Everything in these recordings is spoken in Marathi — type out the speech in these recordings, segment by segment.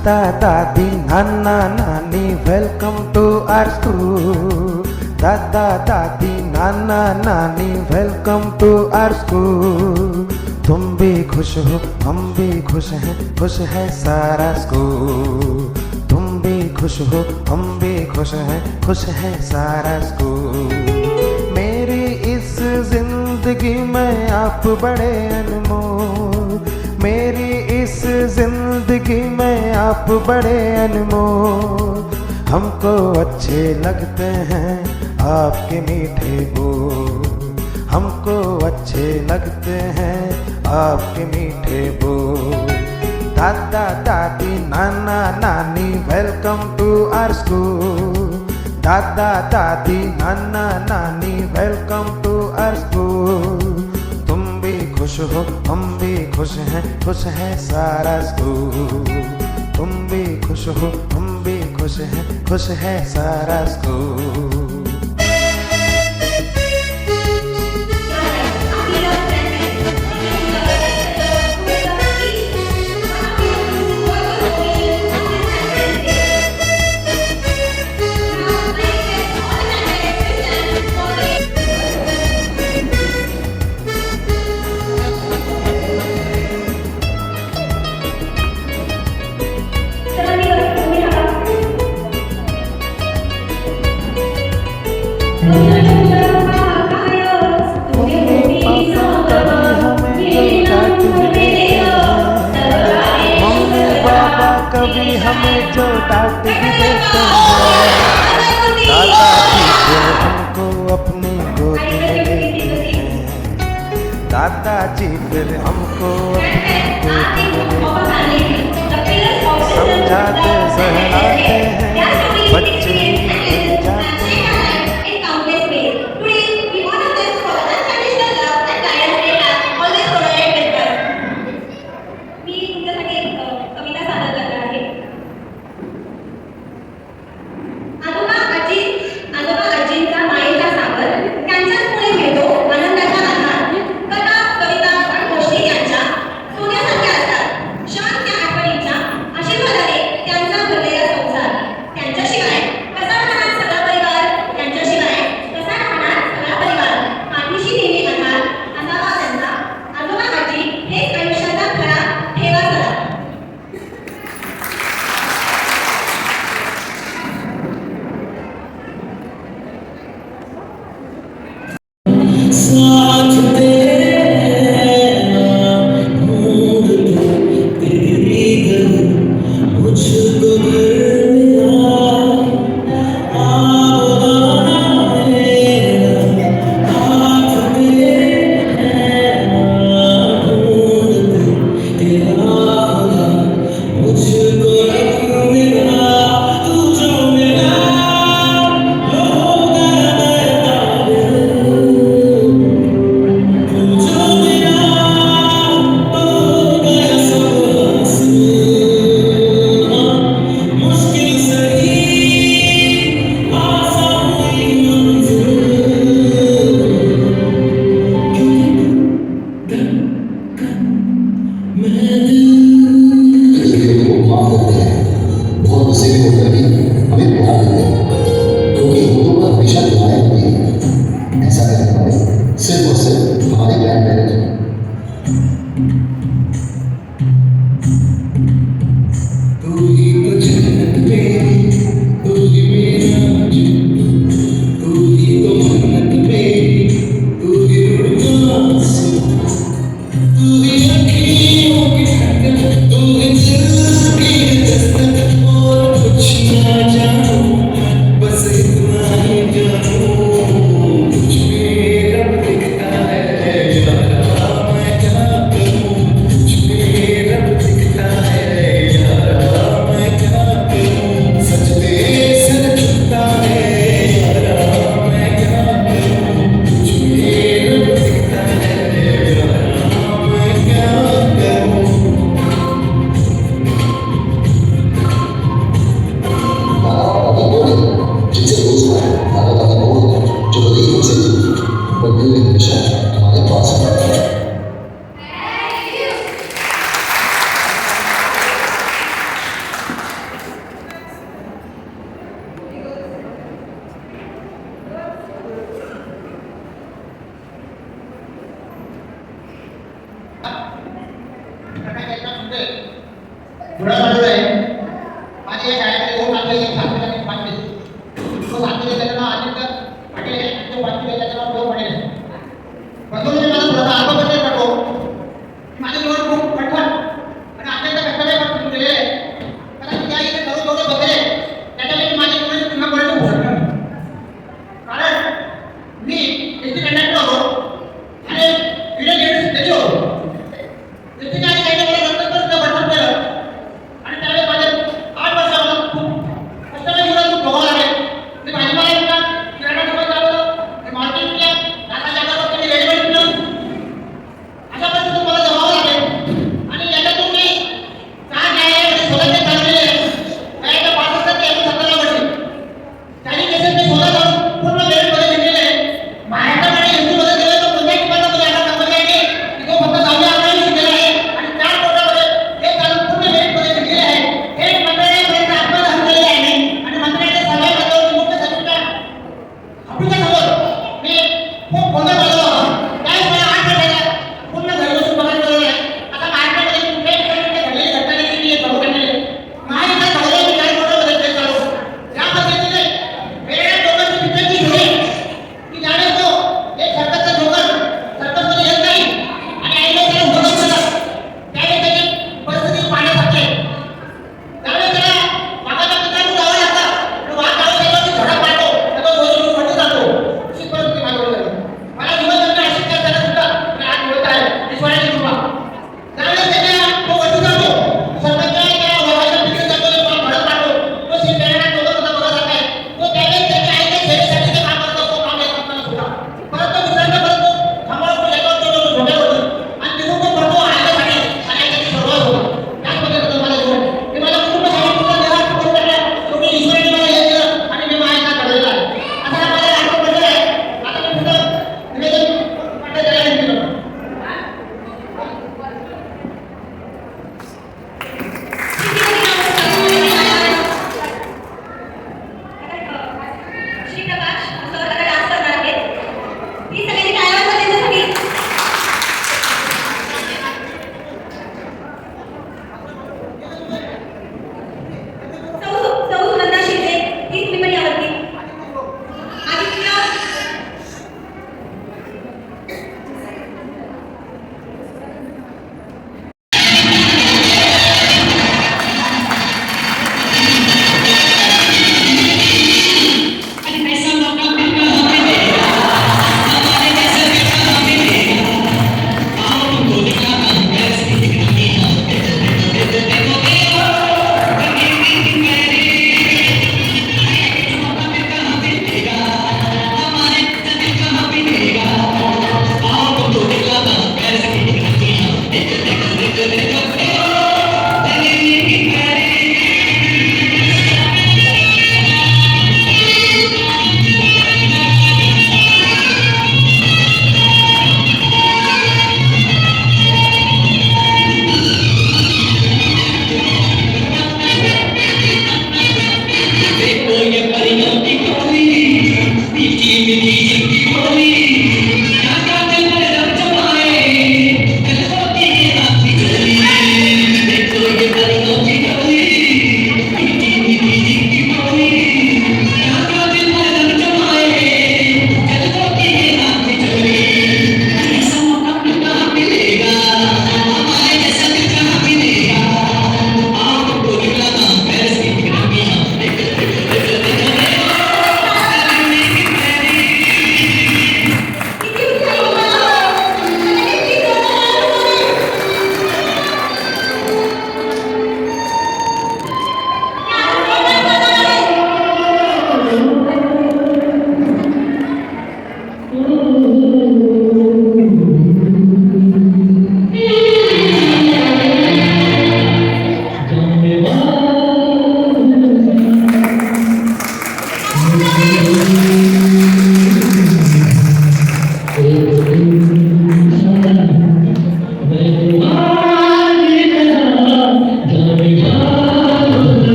दादा दादी नाना नानी वेलकम टू आवर स्कूल। दादा दादी नाना नानी वेलकम टू आवर स्कूल। तुम भी खुश हो हम भी खुश हैं, खुश है सारा स्कूल। तुम भी खुश हो हम भी खुश हैं, खुश है सारा स्कूल। मेरी इस जिंदगी में आप बड़े अनमोल, मेरी इस जिंदगी में आप बड़े अनमोल। हमको अच्छे लगते हैं आपके मीठे बोल, हमको अच्छे लगते हैं आपके मीठे बोल। दादा दादी नाना नानी वेलकम टू आवर स्कूल। दादा दादी नाना नानी वेलकम टू आवर स्कूल। तुम भी खुश हो हम भी खुश हैं, खुश है सारा स्कूल। तुम भी खुश हो हम भी खुश हैं, खुश है सारा स्कूल। कभी हमें जो डांट भी देते हैं, दादाजी फिर हमको अपनी गोद में लेते हैं। दादाजी फिर हमको अपनी गोद में लेते हैं, समझाते सहलाते हैं, बच्चे बन जाते हैं।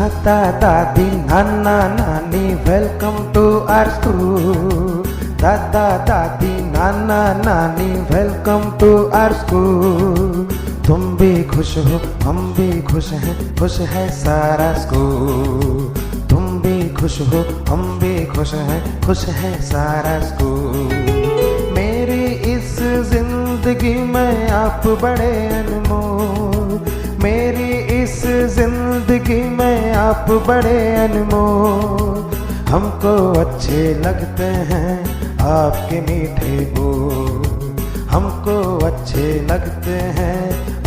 दादा दादी नाना नानी वेलकम टू आवर स्कूल। दादा दादी नाना नानी वेलकम टू आवर स्कूल। तुम भी खुश हो हम भी खुश हैं, खुश है सारा स्कूल। तुम भी खुश हो हम भी खुश हैं, खुश है सारा स्कूल। मेरी इस जिंदगी में आप बड़े अनमोल, मेरी इस जिंदगी में आप बड़े अनमोल। हमको अच्छे लगते हैं आपके मीठे बोल, हमको अच्छे लगते हैं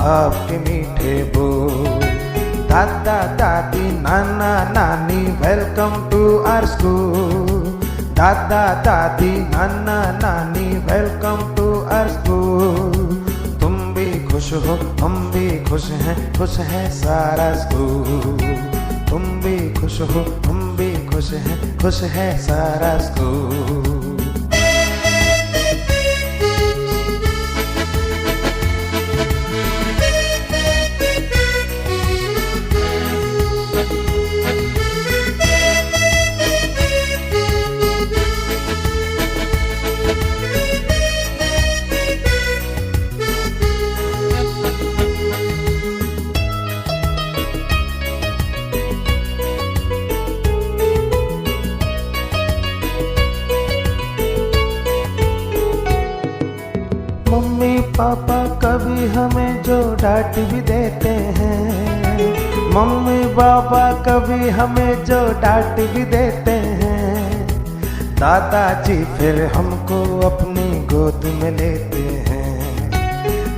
आपके मीठे बोल। दादा दादी नाना नानी वेलकम टू आवर स्कूल। दादा दादी नाना नानी वेलकम टू आवर स्कूल। तुम भी खुश हो हम भी खुश हैं, खुश है सारा स्कूल। तुम भी खुश हो हम भी खुश हैं, खुश है सारा स्कूल। मम्मी पापा कभी हमें जो डांट भी देते हैं, मम्मी पापा कभी हमें जो डांट भी देते हैं, दादाजी फिर हमको अपनी गोद में लेते हैं।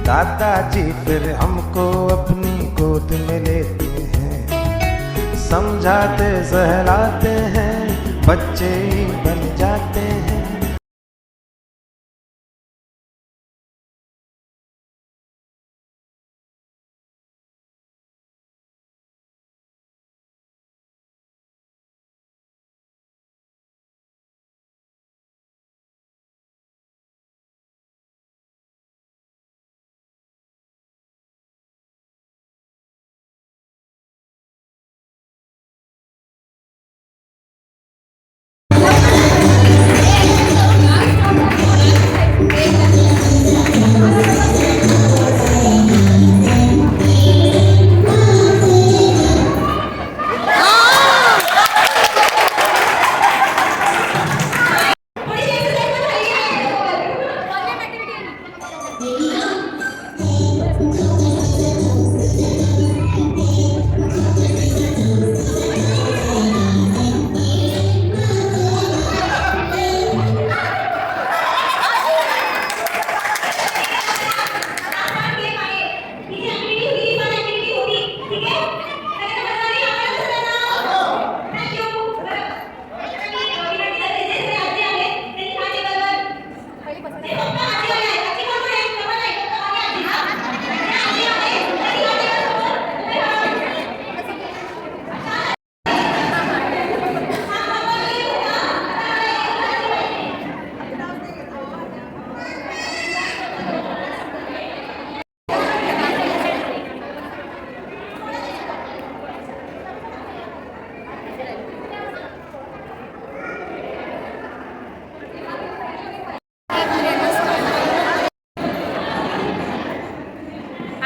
दादाजी फिर हमको अपनी गोद में लेते हैं। समझाते सहलाते हैं, बच्चे ही बन जाते हैं।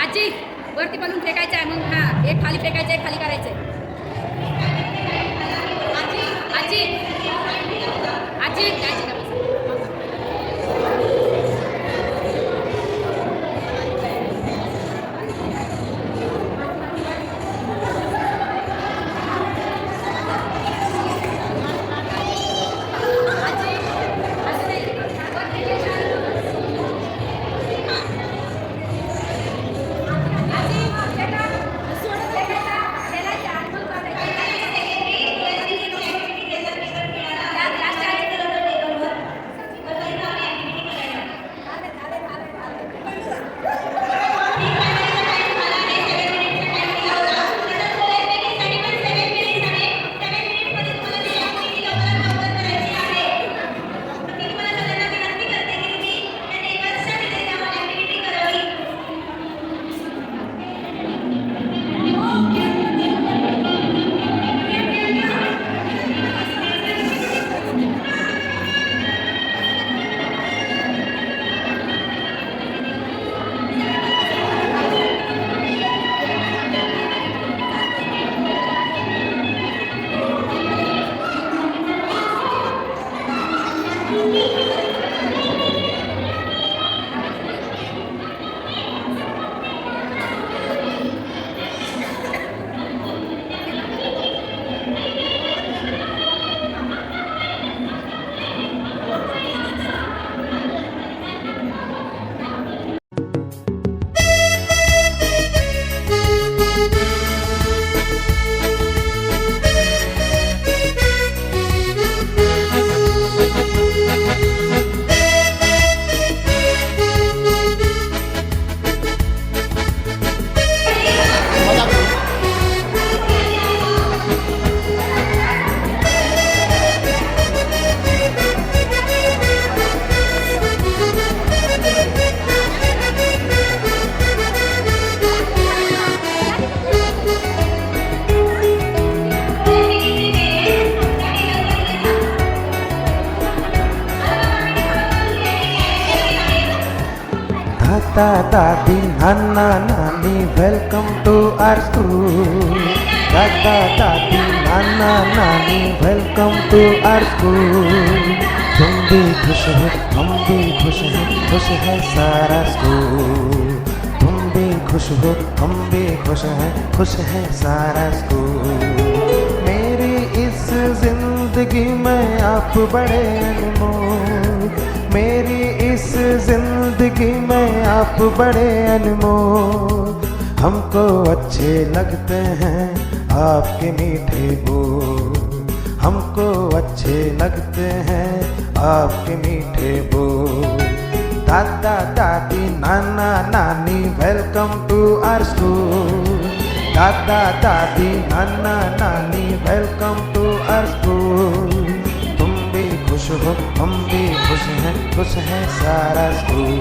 आजी वरती बलून फेकायचं आहे, मग हा एक खाली फेकायचं एक खाली करायचंय। आजी आजी आजी आजी दादा दादी नाना नानी वेलकम टू आवर स्कूल। दादा दादी नाना नानी वेलकम टू आवर स्कूल। तुम भी खुश हो हम भी खुश हैं, खुश है सारा स्कूल। तुम भी खुश हो हम भी खुश हैं, खुश है सारा स्कूल। मेरी इस जिंदगी में आप बड़े अनमोल। मेरी इस जिंदगी में आप बड़े अनमोल। हमको अच्छे लगते हैं आपके मीठे बोल। हमको अच्छे लगते हैं आपके मीठे बोल। दादा दादी नाना नानी वेलकम टू आवर स्कूल। दादा दादी नाना नानी वेलकम टू आवर स्कूल। तुम भी खुश हो हम भी खुश हैं, खुश है सारा स्कूल।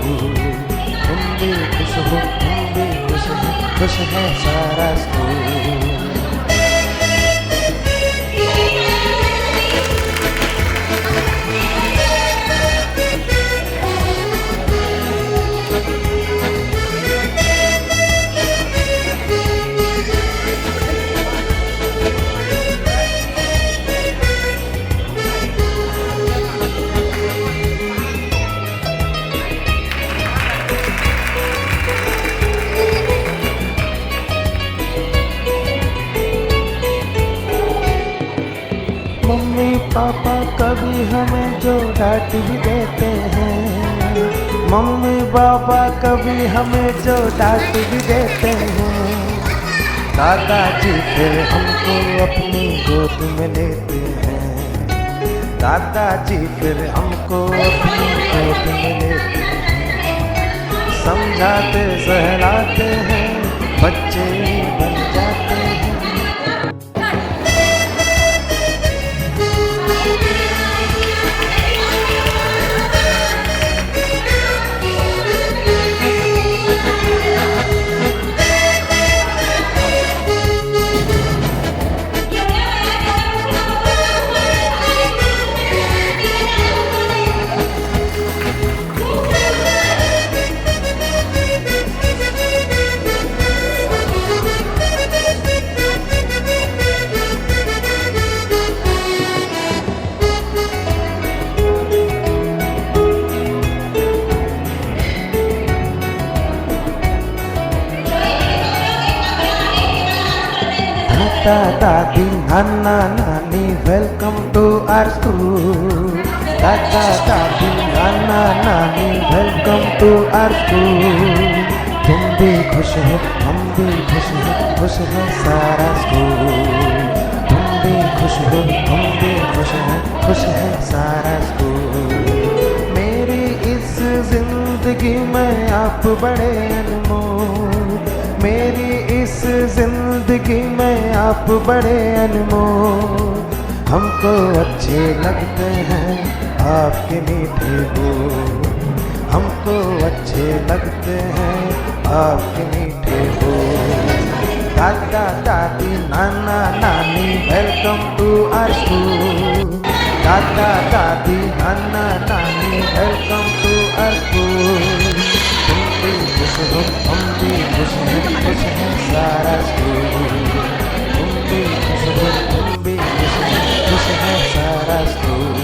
तुम भी खुश हो हम भी खुश हैं, खुश है सारा स्कूल। मम्मी पापा कभी हमें जो डांट भी देते हैं। मम्मी पापा कभी हमें जो डांट भी देते हैं। दादाजी फिर हमको अपनी गोद में लेते हैं। दादाजी फिर हमको अपनी गोद में लेते हैं। समझाते सहलाते हैं, बच्चे बन जाते हैं। दादा दादी नाना नानी वेलकम टू आवर स्कूल। दादा दादी नाना नानी वेलकम टू आवर स्कूल। तुम भी खुश हो हम भी खुश हैं, खुश है सारा स्कूल। तुम भी खुश हो हम भी खुश हैं, खुश है सारा स्कूल। मेरी इस जिंदगी में आप बड़े अनमोल। मेरी इस जिंदगी में आप बड़े अनमोल। हमको अच्छे लगते हैं आपके मीठे बोल। हमको अच्छे लगते हैं आपके मीठे बोल। दादा दादी नाना नानी वेलकम टू आवर स्कूल। दादा दादी नाना नानी वेलकम टू आवर स्कूल। तुम भी खुश हो हम भी खुश हैं, खुश है सारा स्कूल। तुम भी खुश हो हम भी खुश हैं, खुश है सारा स्कूल।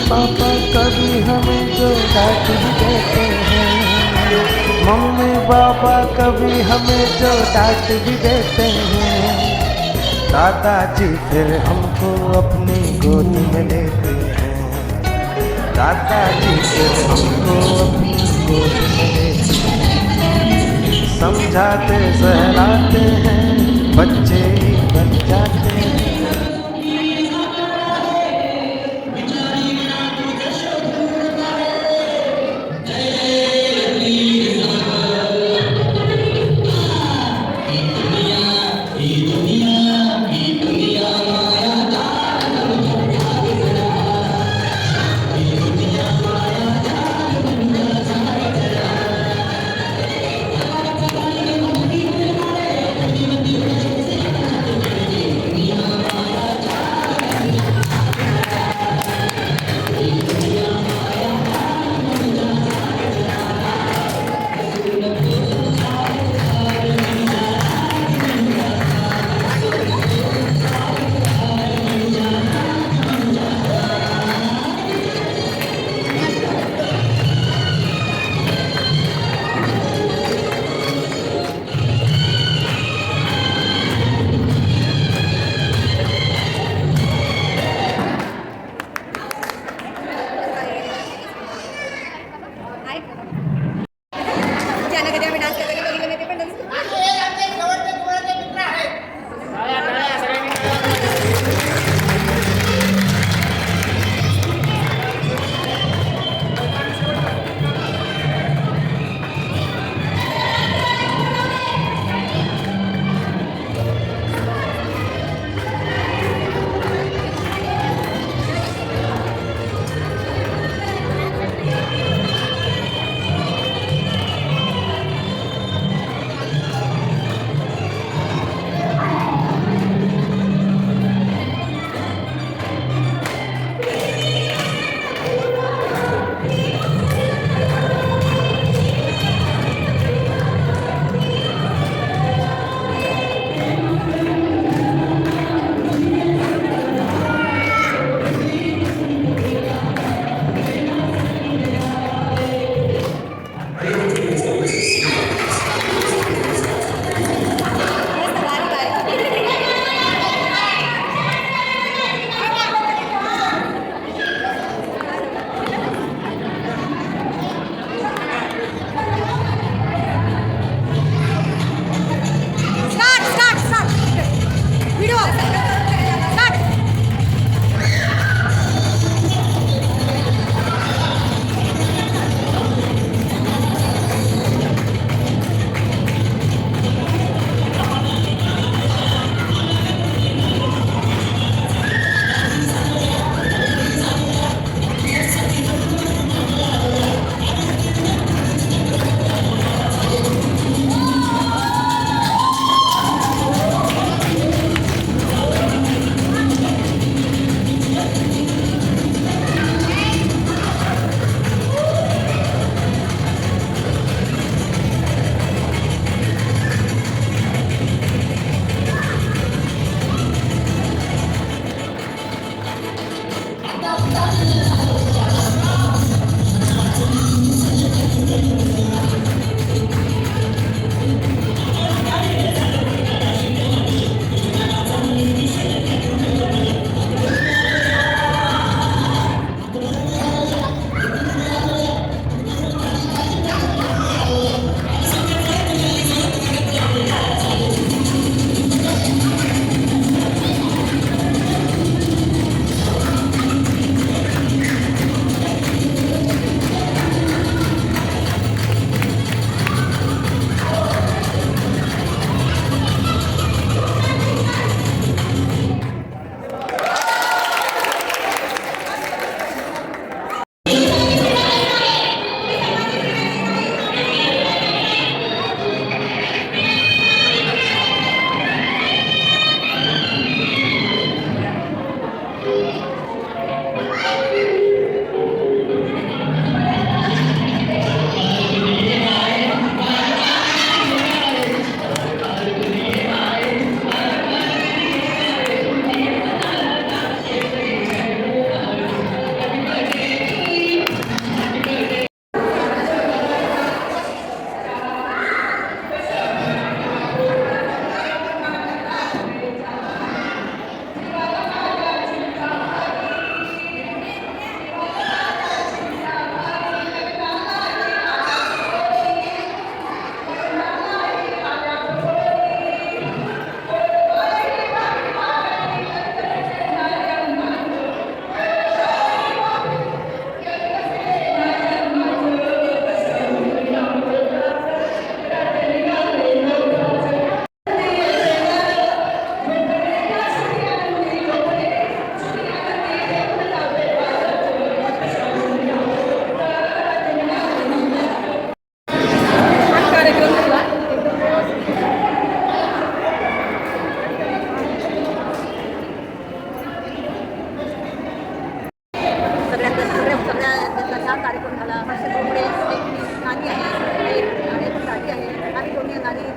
पापा कभी हमें जो डांट भी देते हैं। मम्मी पापा कभी हमें जो डांट भी देते हैं। दादाजी फिर हमको अपनी गोद में लेते हैं। दादाजी फिर हमको अपनी गोद में लेते हैं। समझाते सहलाते हैं, बच्चे बन जाते हैं।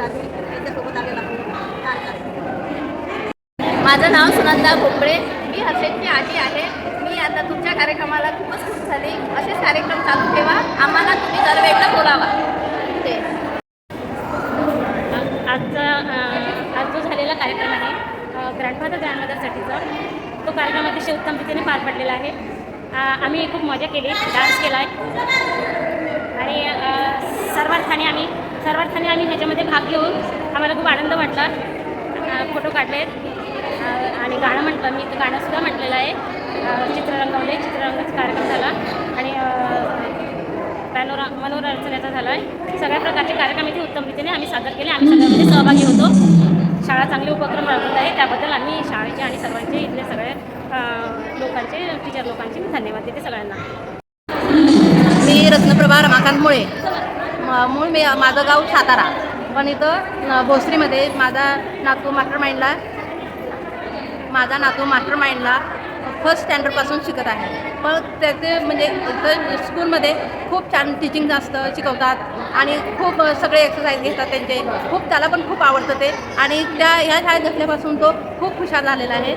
आम्ही त्यांच्यासोबत आलेलो आहोत. माझं नाव सुनंदा भोपळे. मी हर्षदची आजी आहे. मी आता तुमच्या कार्यक्रमाला खूपच खुश झाली. असेच कार्यक्रम चालू ठेवा. आम्हाला तुम्ही दरवेळेला बोलावा. ते आज जो झालेला कार्यक्रम आहे ग्रँडमदरसाठीचा, तो कार्यक्रम अतिशय उत्तम रीतीने पार पडलेला आहे. आम्ही खूप मजा केली, डान्स केला आहे आणि सर्वार्थाने आम्ही ह्याच्यामध्ये भाग घेऊन आम्हाला खूप आनंद वाटला. फोटो काढले आणि गाणं म्हटलं, मी गाणंसुद्धा म्हटलेलं आहे. चित्ररंगाचा कार्यक्रम झाला आणि मनोरंजनाचा झाला आहे. सगळ्या प्रकारचे कार्यक्रम इथे उत्तम रीतीने आम्ही सादर केले. आम्ही सगळ्यामध्ये सहभागी होतो. शाळा चांगले उपक्रम राबवत आहे, त्याबद्दल आम्ही शाळेचे आणि सर्वांचे इथले सगळे टीचर लोकांचे मी धन्यवाद देते सगळ्यांना. मी रत्नप्रभा रमाकांत मुळे. माझं गाव सातारा, पण इथं भोसरीमध्ये माझा नातू मास्टर माइंडला फर्स्ट स्टँडर्डपासून शिकत आहे. पण त्याचे म्हणजे इथं स्कूलमध्ये खूप छान टीचिंग जास्त शिकवतात आणि खूप सगळे एक्सरसाइज घेतात त्यांचे. त्याला पण खूप आवडतं ते आणि ह्या शाळेत घेतल्यापासून तो खूप हुशार झालेला आहे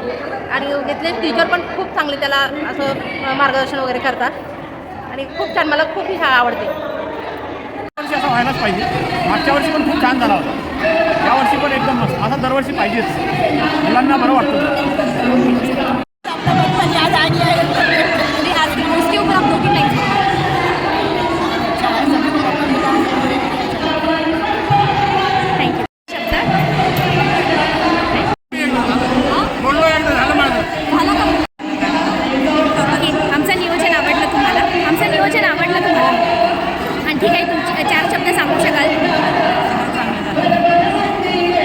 आणि घेतले टीचर पण खूप चांगले त्याला असं मार्गदर्शन वगैरे करतात आणि खूप छान. मला खूप ही शाळा आवडते. वर्षी असं व्हायलाच पाहिजे. मागच्या वर्षी पण खूप छान झाला होता, यावर्षी पण एकदम मस्त. आता दरवर्षी पाहिजेच, मुलांना बरं वाटतं. आमचं नियोजन आवडलं तुम्हाला? आणि ठीक आहे, तुमचे 4 शब्द सांगू शकाल?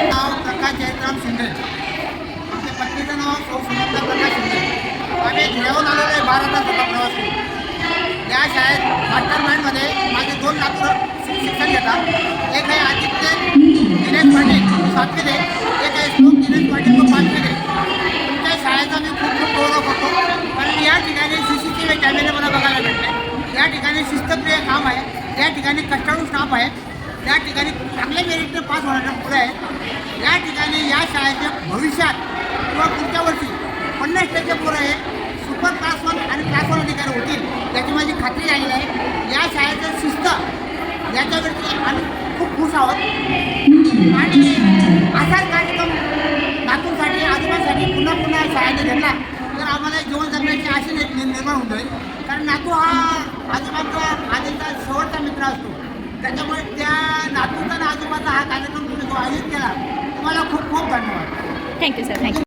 नाव प्रकाश जयराम शिंदे. आमच्या पत्नीचं नाव सुनंदा प्रकाश शिंदे. आम्ही धुळ्याहून आलेलो आहे 12 तासाचा प्रवास करून. या शाळेत मास्टर माइंडमध्ये माझे 2 नातू शिक्षण घेतात. एक आहे आदित्य दिनेश पाटील, 7वीत आहे. एक आहे श्लोक दिनेश पाटील, तो 5वीत आहे. तुमच्या शाळेचा मी खूप गौरव करतो, कारण या ठिकाणी CCTV कॅमेरे मला बघायला भेटले. या ठिकाणी शिस्तप्रिय काम आहे. या ठिकाणी कष्टाळू स्टाफ आहे. या ठिकाणी चांगल्या मेरिटने पास होणाऱ्या मुलं आहेत. या ठिकाणी या शाळेच्या भविष्यात किंवा पुढच्या वर्षी 50% पोरं हे सुपर क्लास 1 आणि क्लास 1 अधिकारी होतील, याची माझी खात्री झालेली आहे. या शाळेचं शिस्त याच्यावरती आम्ही खूप खुश आहोत आणि असाच कार्यक्रम नातूंसाठी आजोबांसाठी पुन्हा पुन्हा शाळेने घेतला तर आम्हाला जीवन जगण्याची आशा निर्माण होऊन जाईल. कारण नातू हा आजोबांचा आधीचा शेवटचा मित्र असतो. त्याच्यामुळे त्या नातूचा आणि आजोबाचा हा कार्यक्रम तुम्ही जो आयोजित केला, तुम्हाला खूप खूप धन्यवाद. Thank you sir, thank you.